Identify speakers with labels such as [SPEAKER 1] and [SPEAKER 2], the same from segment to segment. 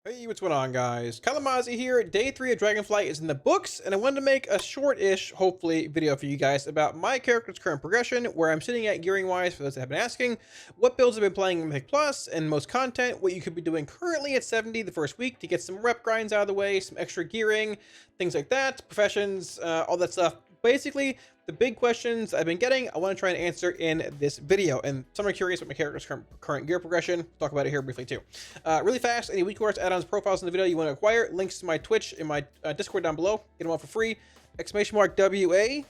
[SPEAKER 1] Hey, what's going on, guys? Kalamazi here. Day 3 of Dragonflight is in the books, and I wanted to make a short-ish, hopefully, video for you guys about my character's current progression, where I'm sitting at gearing-wise, for those that have been asking, what builds I've been playing in Mythic Plus, and most content, what you could be doing currently at 70 the first week to get some rep grinds out of the way, some extra gearing, things like that, professions, all that stuff. Basically, the big questions I've been getting, I want to try and answer in this video. And some are curious about my character's current gear progression. Talk about it here briefly too. Really fast, any weak course add-ons, profiles in the video you want to acquire, links to my Twitch and my Discord down below. Get them all for free. !WA.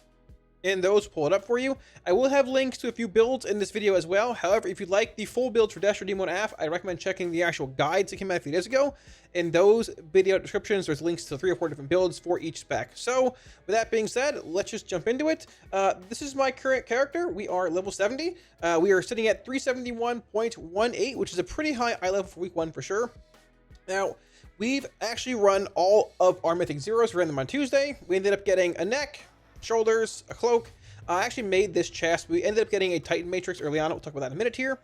[SPEAKER 1] And those, pull it up for you. I will have links to a few builds in this video as well. However, if you'd like the full builds for Dest or Demon AF, I recommend checking the actual guides that came out a few days ago. In those video descriptions, there's links to 3 or 4 different builds for each spec. So, with that being said, let's just jump into it. This is my current character. We are level 70. We are sitting at 371.18, which is a pretty high eye level for week 1 for sure. Now, we've actually run all of our Mythic Zeros. We ran them on Tuesday. We ended up getting a neck, shoulders, a cloak. I actually made this chest. We ended up getting a Titan Matrix early on. We'll talk about that in a minute here.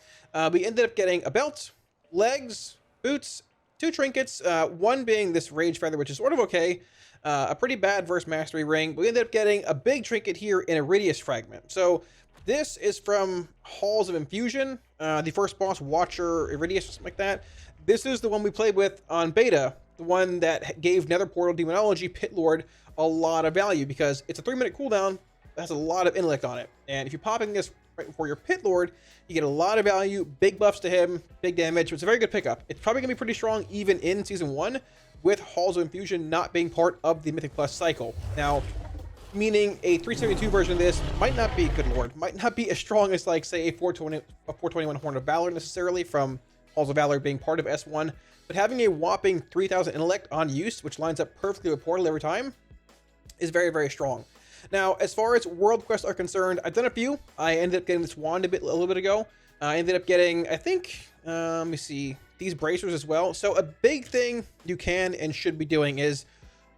[SPEAKER 1] We ended up getting a belt, legs, boots, 2 trinkets, one being this Rage Feather, which is sort of okay. A pretty bad verse mastery ring. But we ended up getting a big trinket here in Iridius Fragment. So this is from Halls of Infusion, the first boss, Watcher, Iridius, something like that. This is the one we played with on beta, the one that gave Nether Portal Demonology Pit Lord a lot of value because it's a 3-minute cooldown that has a lot of intellect on it. And if you're popping this right before your Pit Lord, you get a lot of value, big buffs to him, big damage. It's a very good pickup. It's probably going to be pretty strong even in Season 1 with Halls of Infusion not being part of the Mythic Plus cycle. Now, meaning a 372 version of this might not be, good lord, might not be as strong as, like, say, a 421 Horn of Valor necessarily from Halls of Valor being part of S1, but having a whopping 3,000 intellect on use, which lines up perfectly with Portal every time, is very, very strong. Now, as far as world quests are concerned, I've done a few. I ended up getting this wand a little bit ago. I ended up getting, I think, let me see, these bracers as well. So a big thing you can and should be doing is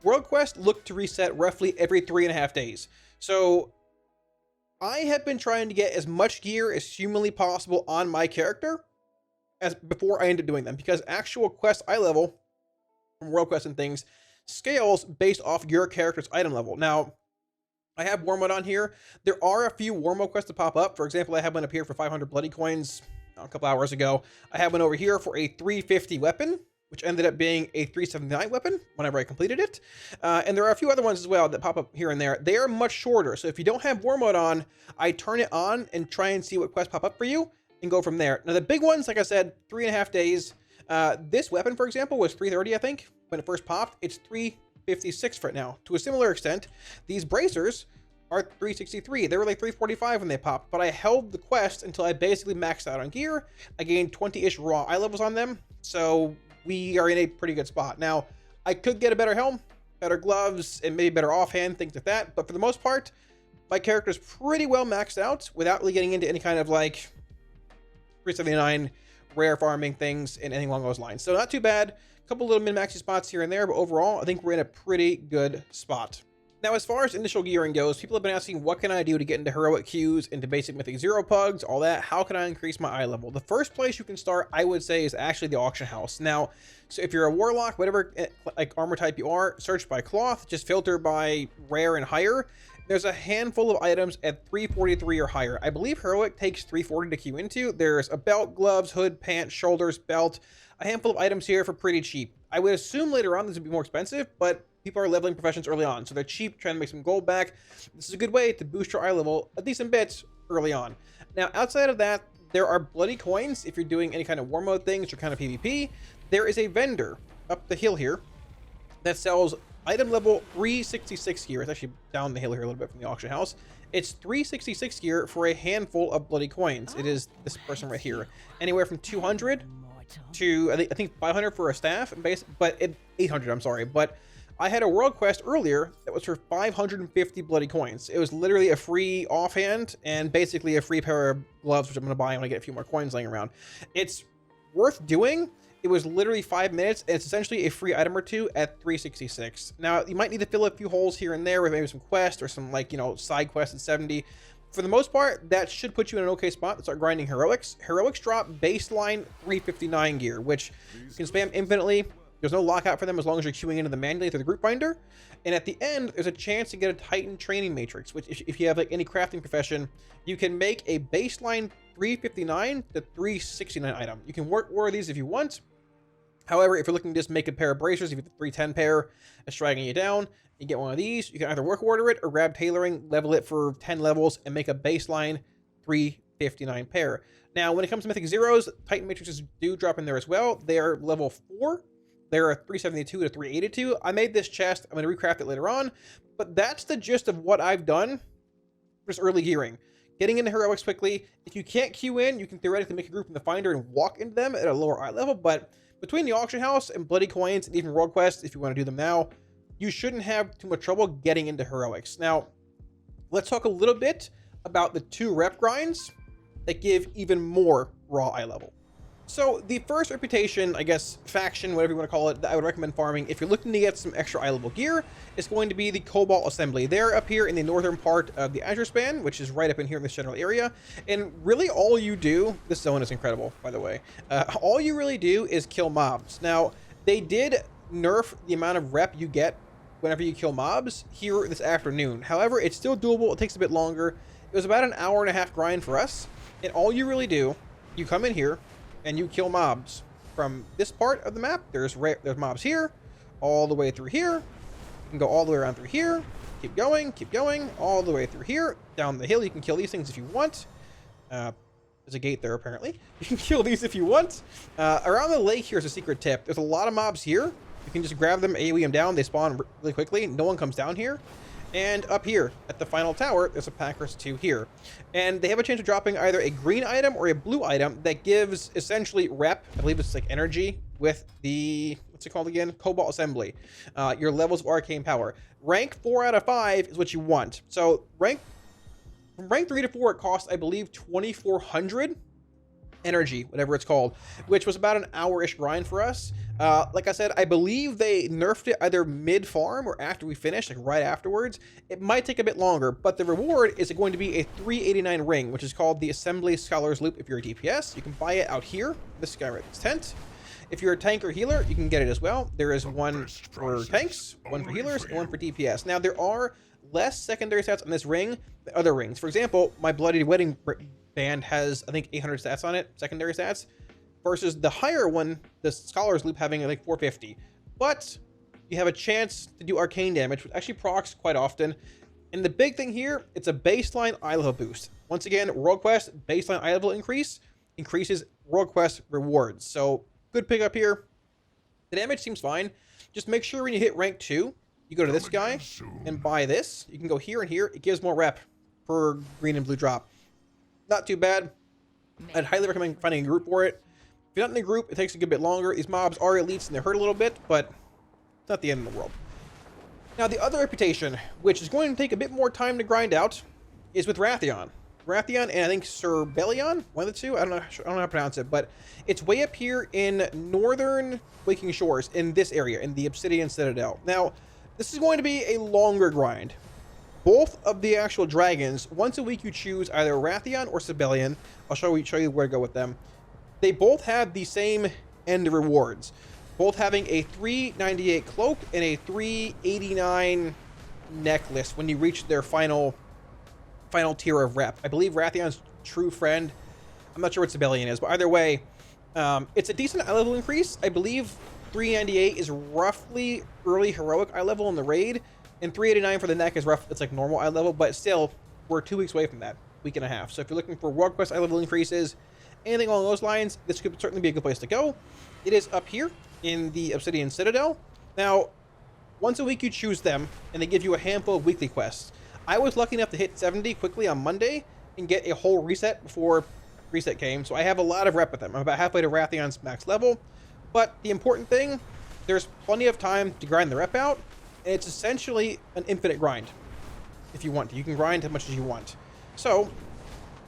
[SPEAKER 1] world quests look to reset roughly every 3.5 days. So I have been trying to get as much gear as humanly possible on my character as before I end up doing them, because actual quest eye level from world quests and things scales based off your character's item level. Now, I have war mode on here. There are a few war mode quests to pop up. For example, I have one up here for 500 bloody coins a couple hours ago. I have one over here for a 350 weapon, which ended up being a 379 weapon whenever I completed it. And there are a few other ones as well that pop up here and there. They are much shorter. So if you don't have war mode on, I turn it on and try and see what quests pop up for you and go from there. Now, the big ones, like I said, 3.5 days. This weapon, for example, was 330, I think, when it first popped. It's 356 for it now. To a similar extent, these bracers are 363. They were like 345 when they popped, but I held the quest until I basically maxed out on gear. I gained 20-ish raw eye levels on them, so we are in a pretty good spot. Now, I could get a better helm, better gloves, and maybe better offhand, things like that, but for the most part, my character is pretty well maxed out without really getting into any kind of like 379 rare farming things and anything along those lines. So not too bad. A couple little min-maxy spots here and there, but overall, I think we're in a pretty good spot. Now, as far as initial gearing goes, people have been asking, what can I do to get into heroic queues, into basic mythic zero pugs, all that? How can I increase my eye level? The first place you can start, I would say, is actually the auction house. Now, so if you're a warlock, whatever like armor type you are, search by cloth, just filter by rare and higher. There's a handful of items at 343 or higher. I believe heroic takes 340 to queue into. There's a belt, gloves, hood, pants, shoulders, belt, a handful of items here for pretty cheap. I would assume later on this would be more expensive, but people are leveling professions early on, so they're cheap, trying to make some gold back. This is a good way to boost your eye level a decent bit early on. Now, outside of that, there are bloody coins if you're doing any kind of war mode things or kind of PvP. There is a vendor up the hill here that sells item level 366 gear. It's actually down the hill here a little bit from the auction house. It's 366 gear for a handful of bloody coins. It is this person right here. Anywhere from 200 to, I think 500 for a staff, but 800, I'm sorry. But I had a world quest earlier that was for 550 bloody coins. It was literally a free offhand and basically a free pair of gloves, which I'm going to buy when I get a few more coins laying around. It's worth doing. It was literally 5 minutes, and it's essentially a free item or two at 366. Now, you might need to fill a few holes here and there with maybe some quests or some, like, you know, side quests at 70. For the most part, that should put you in an okay spot to start grinding heroics. Heroics drop baseline 359 gear, which you can spam infinitely There's no lockout for them as long as you're queuing into them manually through the group binder. And at the end, there's a chance to get a Titan training matrix, which if you have like any crafting profession, you can make a baseline 359 to 369 item. You can work order these if you want. However, if you're looking to just make a pair of bracers, if you have the 310 pair that's dragging you down, you get one of these. You can either work order it or grab tailoring, level it for 10 levels, and make a baseline 359 pair. Now, when it comes to Mythic Zeros, Titan matrices do drop in there as well. They're level 4. They're a 372 to 382. I made this chest. I'm going to recraft it later on. But that's the gist of what I've done for this early gearing. Getting into heroics quickly. If you can't queue in, you can theoretically make a group in the Finder and walk into them at a lower eye level. But between the auction house and bloody coins and even world quests, if you want to do them now, you shouldn't have too much trouble getting into heroics. Now, let's talk a little bit about the 2 rep grinds that give even more raw eye level. So the first reputation, I guess, faction, whatever you want to call it, that I would recommend farming if you're looking to get some extra eye level gear is going to be the Cobalt Assembly. They're up here in the northern part of the Azure Span, which is right up in here in this general area. And really all you do, this zone is incredible, by the way, all you really do is kill mobs. Now, they did nerf the amount of rep you get whenever you kill mobs here this afternoon. However, it's still doable. It takes a bit longer. It was about an hour-and-a-half grind for us. And all you really do, you come in here, and you kill mobs from this part of the map. There's mobs here, all the way through here. You can go all the way around through here. Keep going, all the way through here. Down the hill, you can kill these things if you want. There's a gate there, apparently. You can kill these if you want. Around the lake, here's a secret tip. There's a lot of mobs here. You can just grab them, AoE them down. They spawn really quickly. No one comes down here. And up here at the final tower, there's a Packers 2 here. And they have a chance of dropping either a green item or a blue item that gives essentially rep, I believe it's like energy, with the, what's it called again? Cobalt Assembly. Your levels of arcane power. Rank 4 out of 5 is what you want. So from rank 3 to 4, it costs, I believe, 2,400 energy, whatever it's called, which was about an hour-ish grind for us. Like I said, I believe they nerfed it either mid-farm or after we finish, like right afterwards. It might take a bit longer, but the reward is going to be a 389 ring, which is called the Assembly Scholar's Loop if you're a DPS. You can buy it out here, this guy right in this tent. If you're a tank or healer, you can get it as well. There is one for tanks, one for healers, and one for DPS. Now, there are less secondary stats on this ring than other rings. For example, my Bloody Wedding band has, I think, 800 stats on it, secondary stats, versus the higher one, the Scholar's Loop, having like 450. But you have a chance to do arcane damage, which actually procs quite often. And the big thing here, it's a baseline eye level boost. Once again, World Quest baseline eye level increases World Quest rewards. So good pickup here. The damage seems fine. Just make sure when you hit rank 2, you go to this guy and buy this. You can go here and here. It gives more rep per green and blue drop. Not too bad. I'd highly recommend finding a group for it. If you're not in a group, it takes a good bit longer. These mobs are elites and they hurt a little bit, but it's not the end of the world. Now, the other reputation, which is going to take a bit more time to grind out, is with Wrathion. Wrathion and I think Sir Bellion, one of the two. I don't know how to pronounce it, but it's way up here in northern Waking Shores in this area, in the Obsidian Citadel. Now, this is going to be a longer grind. Both of the actual dragons, once a week you choose either Wrathion or Sibelian. I'll show you where to go with them. They both have the same end rewards. Both having a 398 cloak and a 389 necklace when you reach their final tier of rep. I believe Wrathion's true friend. I'm not sure what Sibelian is, but either way, it's a decent eye level increase. I believe 398 is roughly early heroic eye level in the raid. And 389 for the neck is rough. It's like normal eye level, but still, we're 2 weeks away from that, week and a half. So if you're looking for World Quest eye level increases, anything along those lines, this could certainly be a good place to go. It is up here in the Obsidian Citadel. Now, once a week you choose them, and they give you a handful of weekly quests. I was lucky enough to hit 70 quickly on Monday and get a whole reset before reset came, so I have a lot of rep with them. I'm about halfway to Wrathion's max level, but the important thing, there's plenty of time to grind the rep out. And it's essentially an infinite grind, if you want to. You can grind as much as you want. So,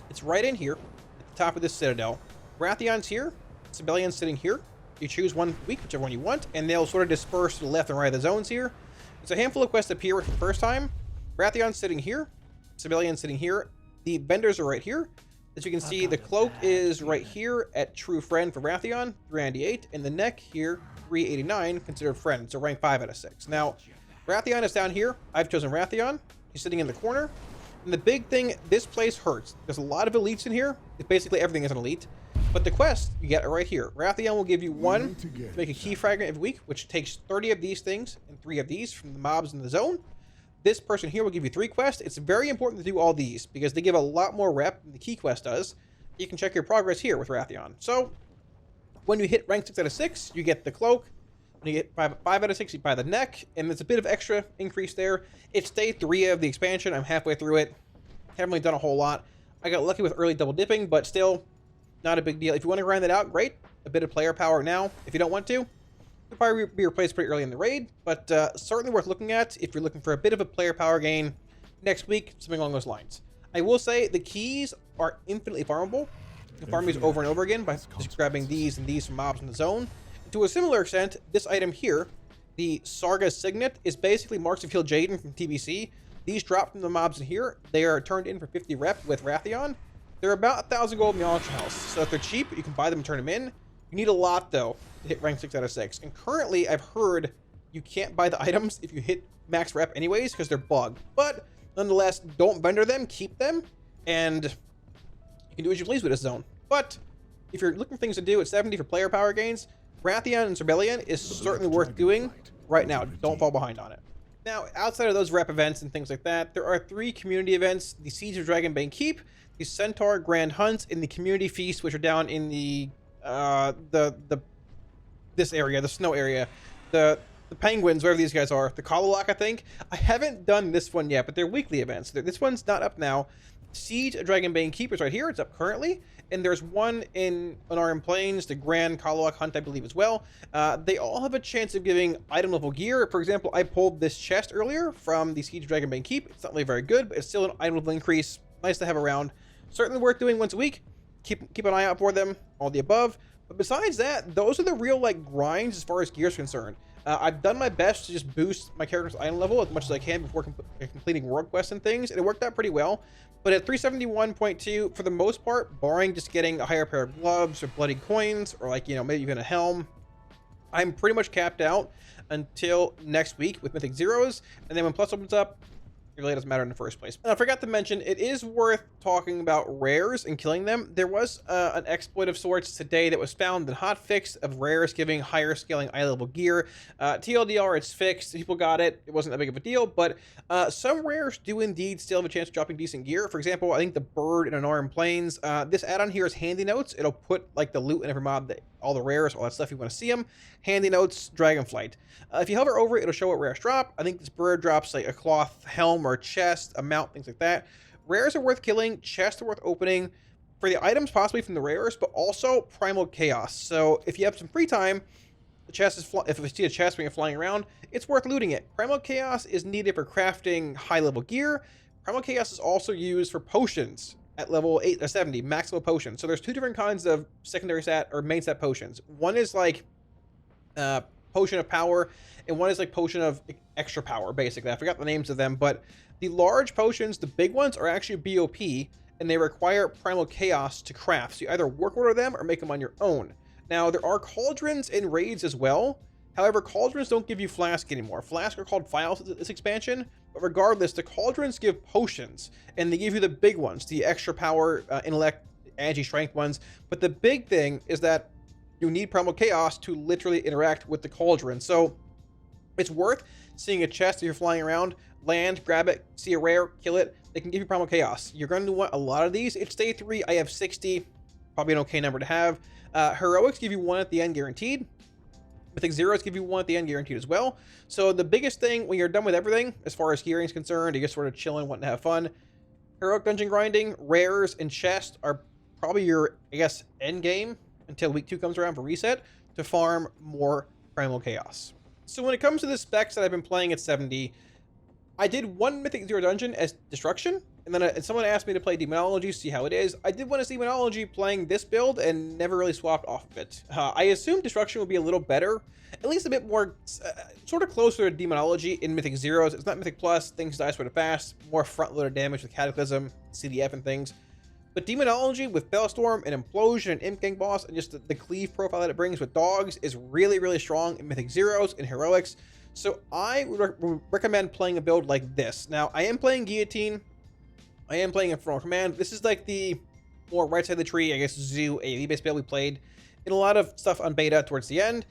[SPEAKER 1] it's right in here, at the top of this citadel. Wrathion's here, Sibelian's sitting here. You choose one week, whichever one you want, and they'll sort of disperse to the left and right of the zones here. There's a handful of quests appear for the first time. Wrathion's sitting here, Sibelian's sitting here. The vendors are right here. As you can see, the cloak is right here at True Friend for Wrathion, 398, and the neck here 389 considered friend, so rank 5 out of 6. Now, Wrathion is down here. I've chosen Wrathion. He's sitting in the corner. And the big thing, this place hurts. There's a lot of elites in here. Basically everything is an elite. But the quest, you get it right here. Wrathion will give you 1 to make a key fragment every week, which takes 30 of these things and 3 of these from the mobs in the zone. This person here will give you 3 quests. It's very important to do all these because they give a lot more rep than the key quest does. You can check your progress here with Wrathion. So when you hit rank 6 out of 6, you get the cloak. When you get 5 out of 6, you buy the neck, and there's a bit of extra increase there. It's day 3 of the expansion. I'm halfway through it. Haven't really done a whole lot. I got lucky with early double dipping, but still not a big deal. If you want to grind that out, great. A bit of player power now. If you don't want to, you'll probably be replaced pretty early in the raid, but certainly worth looking at if you're looking for a bit of a player power gain next week, something along those lines. I will say the keys are infinitely farmable. You can farm these over and over again by just grabbing these and these from mobs in the zone. To a similar extent, this item here, the Sarga Signet, is basically Marks of Heal Jaden from TBC. These drop from the mobs in here. They are turned in for 50 rep with Wrathion. They're about 1,000 gold in the auction house, so if they're cheap, you can buy them and turn them in. You need a lot, though, to hit rank 6 out of 6. And currently, I've heard you can't buy the items if you hit max rep anyways, because they're bugged. But nonetheless, don't vendor them, keep them, and you can do as you please with this zone. But if you're looking for things to do at 70 for player power gains, Wrathion and Cerberian is certainly worth doing right now. Don't fall behind on it. Now, outside of those rep events and things like that, there are 3 community events: the Siege of Dragonbane Keep, the Centaur Grand Hunts, and the Community Feast, which are down in the this area, the snow area, the penguins, wherever these guys are, the Warlock, I think. I haven't done this one yet, but they're weekly events. This one's not up now. Siege of Dragonbane Keep is right here. It's up currently. And there's one in Anarim Plains, the Grand Warlock Hunt, I believe, as well. They all have a chance of giving item level gear. For example, I pulled this chest earlier from the Siege of Dragonbane Keep. It's not really very good, but it's still an item level increase. Nice to have around. Certainly worth doing once a week. Keep an eye out for them, all the above. But besides that, those are the real grinds as far as gear is concerned. I've done my best to just boost my character's item level as much as I can before completing world quests and things, and it worked out pretty well. But at 371.2, for the most part, barring just getting a higher pair of gloves or bloody coins, or maybe even a helm, I'm pretty much capped out until next week with Mythic Zeros, and then when Plus opens up, it really doesn't matter in the first place. And I forgot to mention, it is worth talking about rares and killing them. There was an exploit of sorts today that was found in hotfix of rares giving higher scaling eye level gear. TLDR, it's fixed. People got it. It wasn't that big of a deal, but some rares do indeed still have a chance of dropping decent gear. For example, I think the bird in Anarim Plains. This add-on here is Handy Notes. It'll put the loot in every mob, all the rares, all that stuff you want to see them. Handy Notes, Dragonflight. If you hover over it, it'll show what rares drop. I think this bird drops a cloth helm or a chest, a mount, things like that. Rares are worth killing, chests are worth opening for the items possibly from the rares, but also Primal Chaos. So if you have some free time, the chest is if you see a chest when you're flying around, it's worth looting it. Primal Chaos is needed for crafting high level gear. Primal Chaos is also used for potions at level 8 or 70, max level potions. So there's 2 different kinds of secondary stat or main stat potions. One is potion of power, and one is potion of extra power, basically. I forgot the names of them, but the large potions, the big ones, are actually BOP, and they require Primal Chaos to craft. So you either work order them or make them on your own. Now, there are cauldrons in raids as well. However, cauldrons don't give you flask anymore. Flask are called files in this expansion, but regardless, the cauldrons give potions, and they give you the big ones, the extra power, intellect, agi, strength ones. But the big thing is that you need Primal Chaos to literally interact with the cauldron. So it's worth seeing a chest if you're flying around, land, grab it, see a rare, kill it. They can give you Primal Chaos. You're going to want a lot of these. It's day 3. I have 60, probably an okay number to have. Heroics give you 1 at the end guaranteed. Mythic Zeros give you 1 at the end guaranteed as well. So the biggest thing when you're done with everything, as far as gearing is concerned, you're just sort of chilling, wanting to have fun. Heroic dungeon grinding, rares, and chests are probably your, end game until week 2 comes around for reset to farm more Primal Chaos. So when it comes to the specs that I've been playing at 70, I did 1 Mythic Zero dungeon as Destruction, and then someone asked me to play Demonology, see how it is. I did want to see Demonology playing this build and never really swapped off of it. I assume Destruction will be a little better, at least a bit more, sort of closer to Demonology in Mythic Zeros. It's not Mythic Plus, things die sort of fast, more front-loaded damage with Cataclysm, CDF and things. But Demonology with Bellstorm and Implosion and Imp Gang Boss and just the cleave profile that it brings with dogs is really, really strong in Mythic Zeros and Heroics. So I would recommend playing a build like this. Now, I am playing Guillotine. I am playing Infernal Command. This is like the more right side of the tree, I guess, Zoo AoE-based build we played in a lot of stuff on beta towards the end.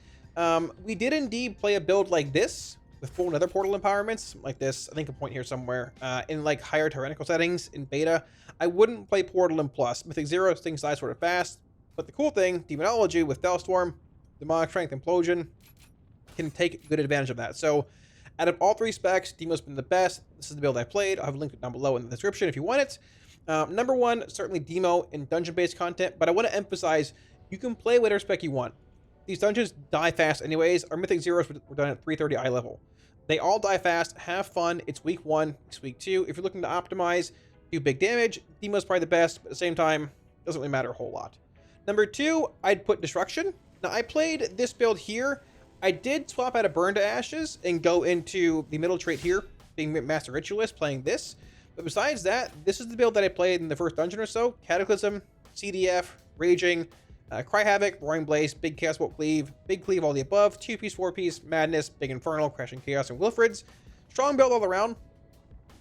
[SPEAKER 1] We did indeed play a build like this with full nether portal empowerments like this. I think a point here somewhere in like higher tyrannical settings in beta. I wouldn't play Portal in Plus. Mythic Zeros, things die sort of fast. But the cool thing, Demonology with Bellstorm, Demonic Strength, Implosion, can take good advantage of that. So out of all three specs, Demo's been the best. This is the build I played. I'll have a link down below in the description if you want it. Number one, certainly Demo in dungeon-based content, but I want to emphasize you can play whatever spec you want. These dungeons die fast anyways. Our Mythic Zeros were done at 330 eye level. They all die fast, have fun. It's week 1, it's week 2. If you're looking to optimize, do big damage, Demo's probably the best, but at the same time, doesn't really matter a whole lot. Number 2, I'd put Destruction. Now, I played this build here. I did swap out of Burn to Ashes and go into the middle trait here, being Master Ritualist, playing this. But besides that, this is the build that I played in the first dungeon or so. Cataclysm, CDF, Raging, Cry Havoc, Roaring Blaze, Big Chaos Bolt Cleave, Big Cleave, all the above, 2-piece, 4-piece, Madness, Big Infernal, Crashing Chaos, and Wilfrid's. Strong build all around.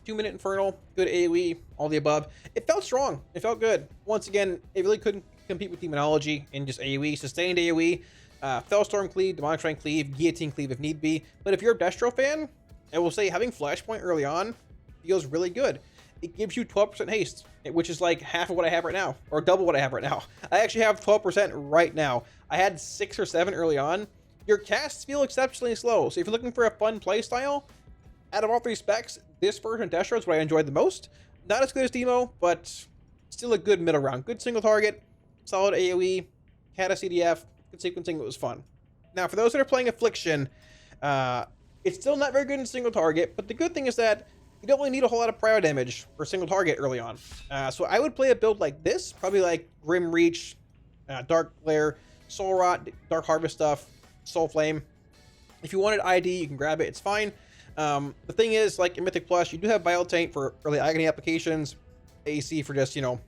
[SPEAKER 1] 2-minute Infernal, good AoE, all the above. It felt strong. It felt good. Once again, it really couldn't compete with Demonology in just AoE. Sustained AoE, Fellstorm Cleave, Demonic Strength Cleave, Guillotine Cleave if need be. But if you're a Destro fan, I will say having Flashpoint early on feels really good. It gives you 12% haste, which is like half of what I have right now, or double what I have right now. I actually have 12% right now. I had 6 or 7 early on. Your casts feel exceptionally slow, so if you're looking for a fun playstyle, out of all three specs, this version of Destro is what I enjoyed the most. Not as good as Demo, but still a good middle round. Good single target, solid AoE, Cata CDF, good sequencing, it was fun. Now, for those that are playing Affliction, it's still not very good in single target, but the good thing is that you don't really need a whole lot of prior damage for single target early on. So I would play a build like this, probably like Grim Reach, Dark Glare, Soul Rot, Dark Harvest stuff, Soul Flame. If you wanted ID, you can grab it, it's fine. The thing is, like in Mythic Plus, you do have Vile Taint for early Agony applications, AC for just, you know,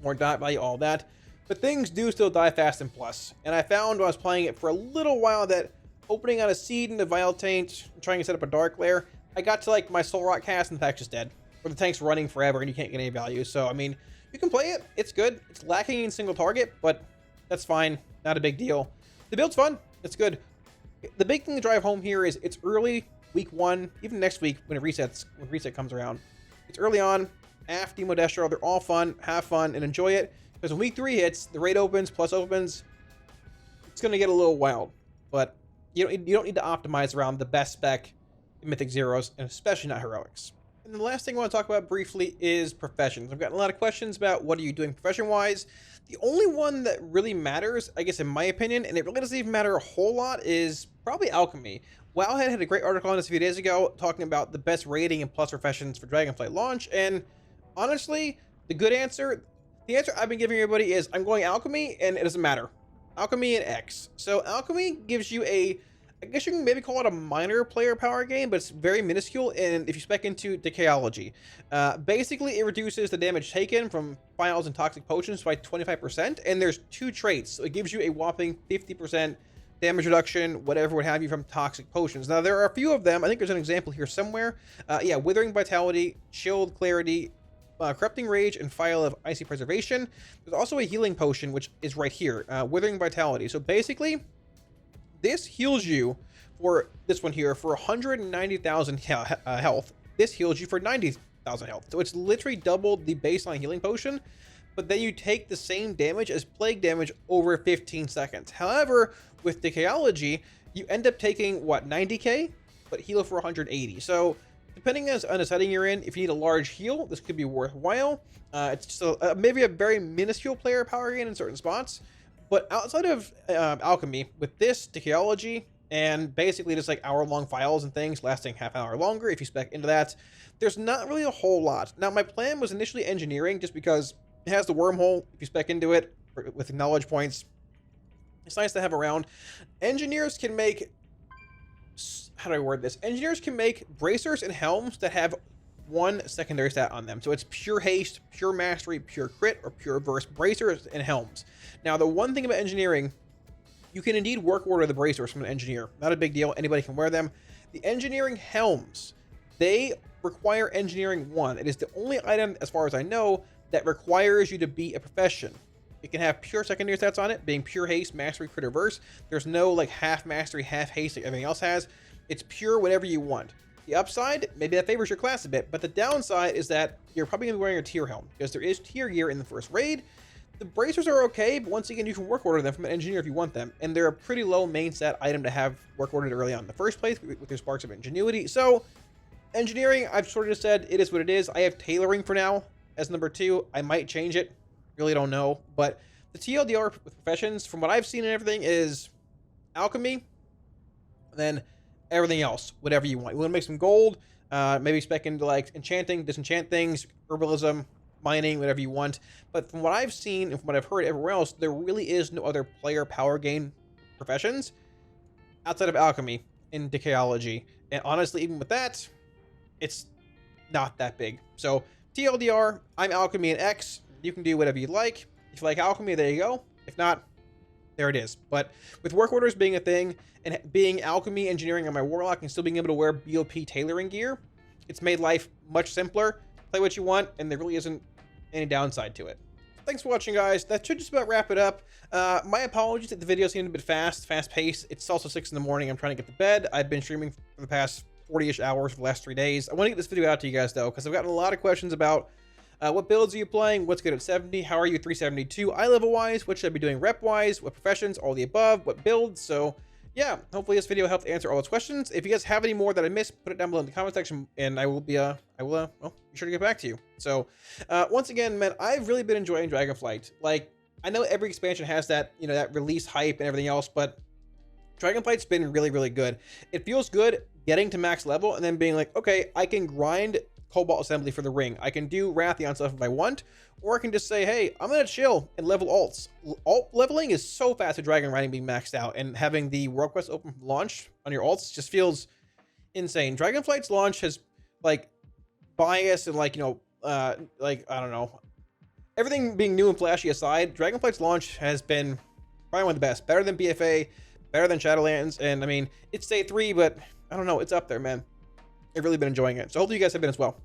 [SPEAKER 1] more dot value, all that. But things do still die fast in Plus. And I found when I was playing it for a little while that opening on a Seed into Vile Taint, trying to set up a Dark Glare, I got to like my Soul Rot cast and the tank's just dead. Or the tank's running forever and you can't get any value. So, I mean, you can play it. It's good. It's lacking in single target, but that's fine. Not a big deal. The build's fun. It's good. The big thing to drive home here is it's early, week 1, even next week when reset comes around. It's early on. AF, Demo, Destro, they're all fun. Have fun and enjoy it. Because when week 3 hits, the raid opens, Plus opens, it's going to get a little wild. But you don't need to optimize around the best spec Mythic Zeros, and especially not Heroics. And the last thing I want to talk about briefly is professions. I've gotten a lot of questions about what are you doing profession-wise. The only one that really matters, I guess in my opinion, and it really doesn't even matter a whole lot, is probably Alchemy. Wowhead had a great article on this a few days ago talking about the best rating and plus professions for Dragonflight launch, and honestly, the answer I've been giving everybody is I'm going Alchemy, and it doesn't matter. Alchemy and X. So Alchemy gives you I guess you can maybe call it a minor player power gain, but it's very minuscule, and if you spec into Decayology. Basically, it reduces the damage taken from Files and Toxic Potions by 25%, and there's 2 traits, so it gives you a whopping 50% damage reduction, whatever would have you from Toxic Potions. Now, there are a few of them. I think there's an example here somewhere. Yeah, Withering Vitality, Chilled Clarity, Corrupting Rage, and File of Icy Preservation. There's also a healing potion, which is right here, Withering Vitality. So basically, this heals you for this one here for 190,000 health. This heals you for 90,000 health. So it's literally doubled the baseline healing potion, but then you take the same damage as plague damage over 15 seconds. However, with Decayology, you end up taking, what, 90k, but heal for 180. So depending on the setting you're in, if you need a large heal, this could be worthwhile. It's just maybe a very minuscule player power gain in certain spots. But outside of Alchemy, with this, Decayology, and basically just like hour-long files and things lasting half an hour longer if you spec into that, there's not really a whole lot. Now, my plan was initially engineering just because it has the wormhole if you spec into it with knowledge points. It's nice to have around. Engineers can make... How do I word this? Engineers can make bracers and helms that have one secondary stat on them. So it's pure haste, pure mastery, pure crit, or pure burst bracers and helms. Now, the one thing about engineering, you can indeed work order the bracers from an engineer. Not a big deal. Anybody can wear them. The engineering helms, they require engineering 1. It is the only item, as far as I know, that requires you to be a profession. It can have pure secondary stats on it, being pure haste, mastery, crit, or burst. There's no like half mastery, half haste like everything else has. It's pure whatever you want. The upside, maybe that favors your class a bit, but the downside is that you're probably going to be wearing a tier helm, because there is tier gear in the first raid. The bracers are okay, but once again, you can work order them from an engineer if you want them, and they're a pretty low main stat item to have work ordered early on in the first place with your sparks of ingenuity. So, engineering, I've sort of just said, it is what it is. I have tailoring for now as number 2. I might change it. Really don't know. But the TLDR with professions, from what I've seen and everything, is alchemy, and then everything else, whatever you want. You want to make some gold, maybe spec into like enchanting, disenchant things, herbalism, mining, whatever you want. But from what I've seen and from what I've heard everywhere else, there really is no other player power gain professions outside of alchemy and decayology. And honestly, even with that, it's not that big. So TLDR, I'm alchemy and X. You can do whatever you like. If you like alchemy, there you go. If not, there it is. But with work orders being a thing and being alchemy engineering on my Warlock and still being able to wear BOP tailoring gear, it's made life much simpler. Play what you want, and there really isn't any downside to it. Thanks for watching, guys. That should just about wrap it up. My apologies if the video seemed a bit fast-paced. It's also 6 in the morning. I'm trying to get to bed. I've been streaming for the past 40-ish hours for the last 3 days. I want to get this video out to you guys, though, because I've gotten a lot of questions about what builds are you playing? What's good at 70? How are you 372 eye level wise? What should I be doing rep wise? What professions? All the above? What builds? So yeah, hopefully this video helped answer all those questions. If you guys have any more that I missed, put it down below in the comment section, and I will be well, be sure to get back to you. So once again, man, I've really been enjoying Dragonflight. Like, I know every expansion has that, you know, that release hype and everything else, but Dragonflight's been really, really good. It feels good getting to max level and then being like, okay, I can grind Cobalt Assembly for the ring. I can do Rathion stuff if I want, or I can just say, hey, I'm gonna chill and level alts. Alt leveling is so fast with Dragon Riding being maxed out, and having the World Quest open launch on your alts just feels insane. Dragonflight's launch has like bias and like, you know, like, I don't know, everything being new and flashy aside, Dragonflight's launch has been probably one of the best. Better than BFA, better than Shadowlands, and I mean, it's day 3, but I don't know, it's up there, man. I've really been enjoying it. So hopefully you guys have been as well.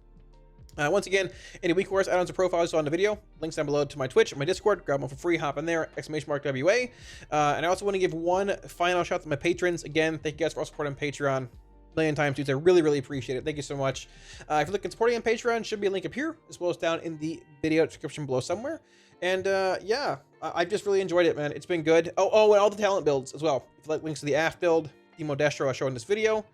[SPEAKER 1] Once again, any weak course add-ons or profiles on the video, links down below to my Twitch and my Discord. Grab them for free, hop in there, !WA. And I also want to give one final shout out to my patrons. Again, thank you guys for all support on Patreon. A million times, dudes. I really, really appreciate it. Thank you so much. If you're looking at supporting on Patreon, should be a link up here, as well as down in the video description below somewhere. And yeah, I've just really enjoyed it, man. It's been good. Oh, and all the talent builds as well. If you like links to the AF build, Demo Destro I showed in this video,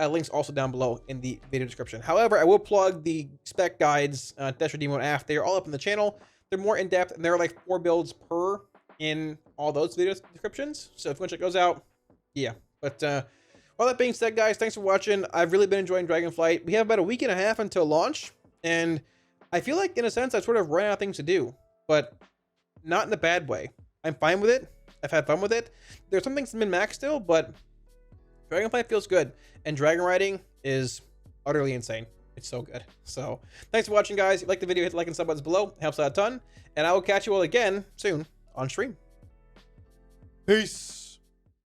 [SPEAKER 1] links also down below in the video description. However, I will plug the spec guides, Destro, Demo, and AF. They are all up in the channel. They're more in-depth, and there are like 4 builds per in all those video descriptions. So if you want to check those out, yeah. But all that being said, guys, thanks for watching. I've really been enjoying Dragonflight. We have about a week and a half until launch, and I feel like, in a sense, I've sort of run out of things to do, but not in a bad way. I'm fine with it. I've had fun with it. There's some things that have been maxed still, but Dragonflight feels good, and dragon riding is utterly insane. It's so good. So thanks for watching, guys. If you like the video, hit the like and sub buttons below. It helps out a ton, and I will catch you all again soon on stream. Peace.